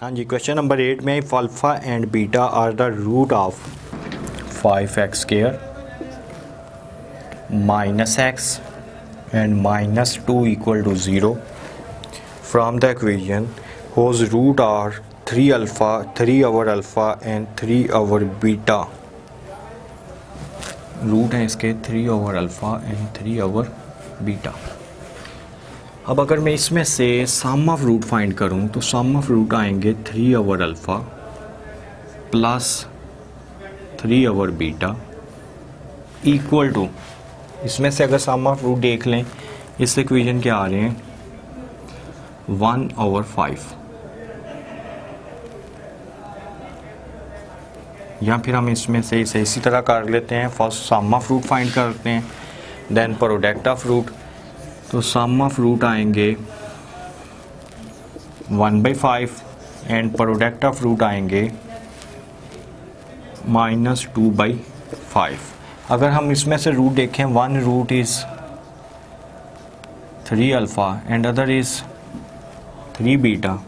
हाँ जी, question number 8 में if alpha and beta are the root of 5x² minus x and minus 2 equal to 0 from the equation whose root are 3 alpha, 3 over alpha and 3 over beta. Root हैं इसके 3 over alpha and 3 over beta. अब अगर मैं इसमें से सम of root find करूं तो सम of root आएंगे 3 over alpha plus 3 over beta equal to, इसमें से अगर सम ऑफ रूट देख लें इस इक्वेशन के आ रहे हैं 1 ओवर 5, या फिर हम इसमें से इसे इसी तरह कर लेते हैं। First sum of root find करते हैं, देन प्रोडक्ट ऑफ रूट। तो सम ऑफ रूट आएंगे 1/5 एंड प्रोडक्ट ऑफ रूट आएंगे -2/5। अगर हम इसमें से रूट देखें, one root is 3 alpha and other is 3 beta.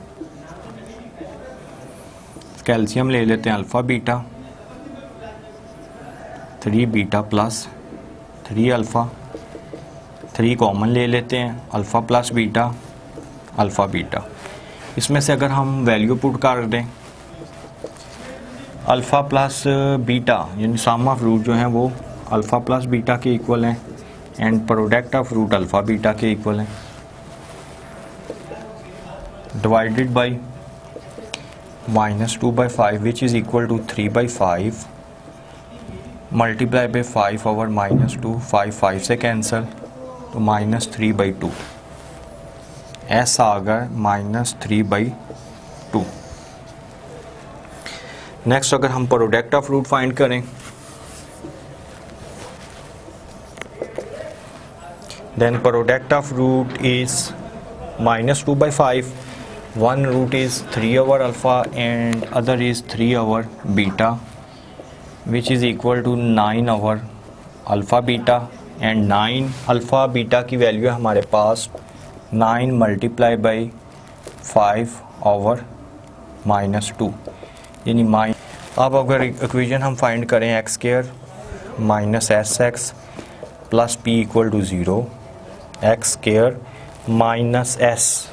कैल्शियम ले लेते हैं alpha beta, 3 beta plus 3 alpha, 3 common ले लेते हैं, alpha plus beta alpha beta. इसमें से अगर हम वैल्यू पुट कर दें अल्फ़ा प्लस बीटा यानी सम ऑफ रूट जो है वो अल्फ़ा प्लस बीटा के इक्वल हैं and product of root alpha beta के इक्वल हैं, divided by -2/5 which is equal to 3/5 multiply by 5 over -2, 5 से कैंसिल तो -3/2, ऐसा आ गया -3/2। नेक्स्ट अगर हम प्रोडक्ट ऑफ रूट फाइंड करें then product of root is -2/5, one root is 3 over alpha and other is 3 over beta which is equal to 9 over alpha beta and 9 alpha beta की value है हमारे पास 9 multiply by 5 over -2 यानी अब अगर equation हम find करें x² minus SX plus P equal to 0, x² minus S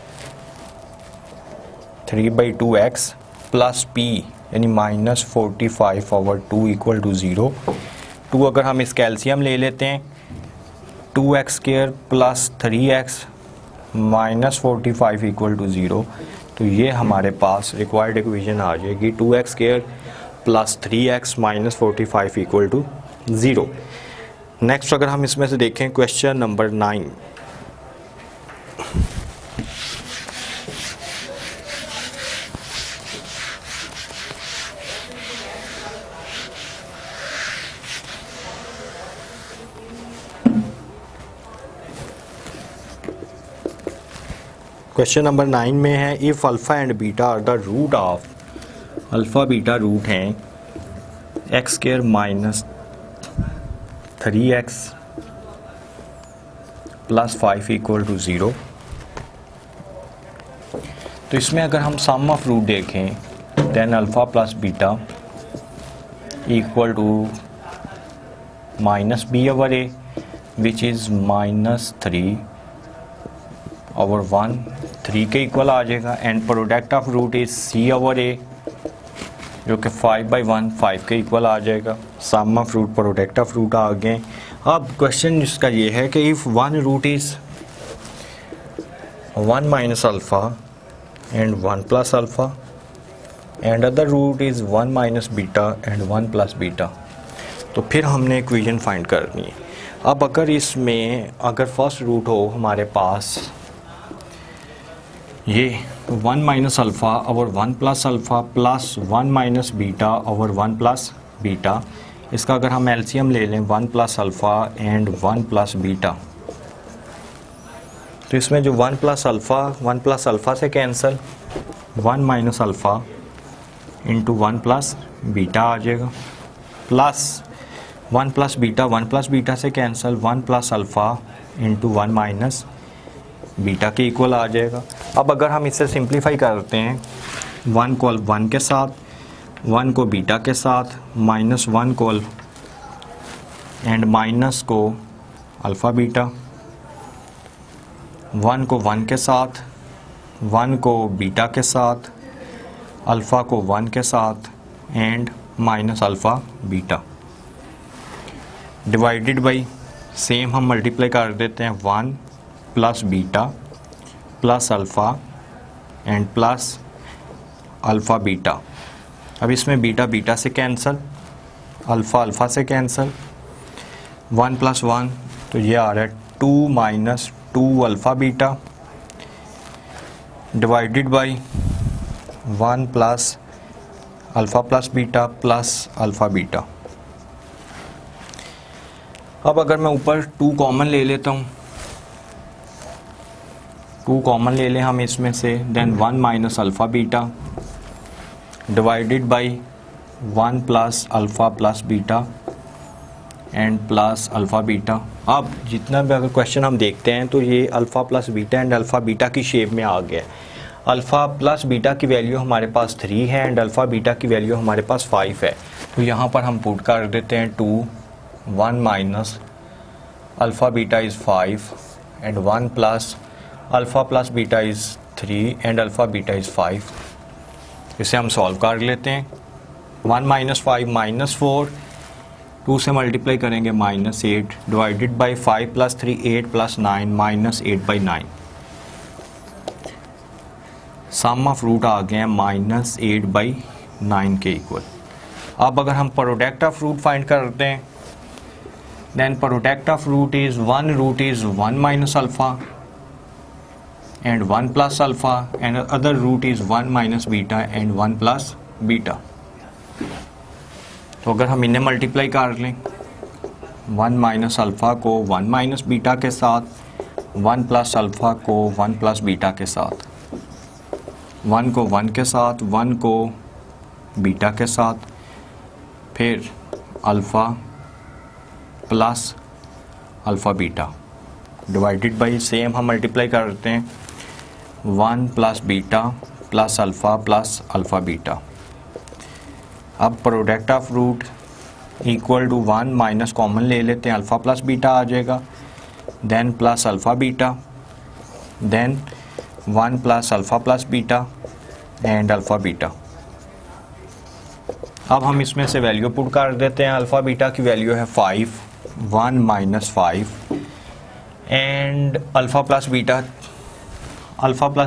3/2x plus P यानी -45 over 2 equal to 0। 2 अगर हम इस कैल्शियम ले लेते हैं 2x² plus 3x minus 45 equal to 0, तो ये हमारे पास रिक्वायर्ड इक्वेशन आ जाएगी 2x² plus 3x minus 45 equal to 0। Next अगर हम इसमें से देखें क्वेश्चन नंबर 9, क्वेश्चन नंबर 9 में है if alpha and beta are the root of, alpha beta root हैं x² minus 3x plus 5 equal to 0। तो इसमें अगर हम सम ऑफ रूट देखें then alpha plus beta equal to -b over a which is -3 over 1, 3 के equal आ जाएगा and product of root is c over a जो कि 5/1 5 के इक्वल आ जाएगा। Sum of root product of root आ गए। अब क्वेश्चन इसका ये है कि if one root is 1 minus alpha and 1 plus alpha and other route is 1 minus beta and 1 plus beta, तो फिर हमने इक्वेशन फाइंड करनी है। अब अगर इसमें अगर फर्स्ट रूट हो हमारे पास ये 1 minus alpha over 1 plus alpha plus 1 minus beta over 1 plus beta, इसका अगर हम एलसीएम ले लें 1 plus alpha and 1 plus beta, तो इसमें जो 1 प्लस अल्फ़ा से cancel 1 minus alpha into 1 plus beta आ जाएगा प्लस 1 प्लस बीटा से cancel 1 plus alpha into 1 minus beta के इक्वल आ जाएगा। अब अगर हम इसे सिंप्लीफाई करते हैं 1 को 1 के साथ, 1 को बीटा के साथ, -1 को एंड माइनस को अल्फ़ा बीटा, 1 को 1 के साथ, 1 को बीटा के साथ, अल्फ़ा को 1 के साथ and minus alpha beta, divided by same हम मल्टीप्लाई कर देते हैं 1 plus beta plus alpha and plus alpha beta. अब इसमें बीटा बीटा से कैंसिल, अल्फ़ा अल्फ़ा से कैंसिल, 1 + 1 तो ये आ रहा है 2 - 2 alpha beta divided by 1 plus alpha plus beta plus alpha beta. अब अगर मैं ऊपर 2 कॉमन ले लेता हूँ, 2 कॉमन ले लें हम इसमें से, then 1 - alpha beta divided by 1 plus alpha plus beta and plus alpha beta. अब जितना भी अगर क्वेश्चन हम देखते हैं तो ये alpha plus beta and alpha beta की शेप में आ गया है। अल्फ़ा प्लस बीटा की वैल्यू हमारे पास 3 है एंड अल्फ़ा बीटा की वैल्यू हमारे पास 5 है। तो यहाँ पर हम पुट कर देते हैं 2, 1 - alpha beta is 5 and 1 plus alpha plus beta is 3 and alpha beta is 5। इसे हम सॉल्व कर लेते हैं। 1 - 5 - 4, 2 से मल्टीप्लाई करेंगे -8 divided by 5 + 3 8 + 9 -8/9। Sum of root आ गए हैं -8/9 के इक्वल। अब अगर हम प्रोडक्ट ऑफ रूट फाइंड करते हैं, then product of root is 1 root is 1 - alpha and 1 plus alpha and other root is 1 - beta and 1 plus beta। तो अगर हम इन्हें मल्टीप्लाई कर लें, 1 - अल्फ़ा को 1 - बीटा के साथ, 1 प्लस अल्फ़ा को 1 प्लस बीटा के साथ, 1 को 1 के साथ, 1 को बीटा के साथ, फिर alpha plus alpha beta divided by same हम मल्टीप्लाई करते हैं 1 plus beta plus alpha beta. अब product of root equal to 1 minus common ले लेते हैं, अल्फ़ा प्लस बीटा आ जाएगा, then plus alpha beta, then 1 plus alpha plus beta and alpha beta. अब हम इसमें से वैल्यू पुट कर देते हैं। अल्फ़ा बीटा की वैल्यू है 5, 1 - 5 एंड अल्फ़ा प्लस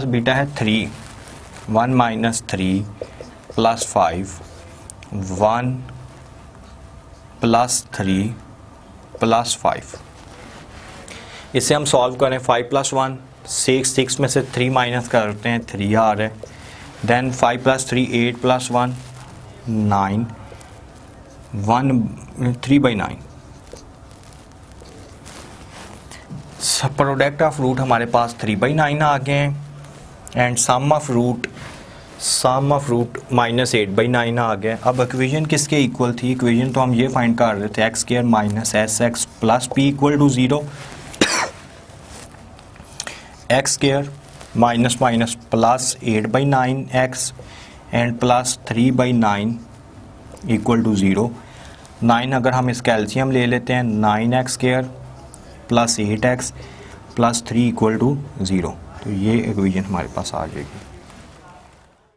बीटा है 3, 1 - 3 + 5, 1 + 3 + 5। इसे हम सॉल्व करें, 5 + 1 6, 6 में से 3 माइनस करते हैं, 3 आ रहा है, देन 5 + 3 8 + 1 9, 3/9। प्रोडक्ट ऑफ रूट हमारे पास 3/9 आ गए हैं एंड सम ऑफ रूट -8/9 आ गया। अब इक्वेशन किसके इक्वल थी? इक्वेशन तो हम ये फाइंड कर रहे थे x² - sx + p = 0, x² - +8/9x and +3/9 = 0। 9 अगर हम इसका एलसीएम ले लेते हैं, 9x² + 8x + 3 = 0। तो ये इक्वेशन हमारे पास आ जाएगी।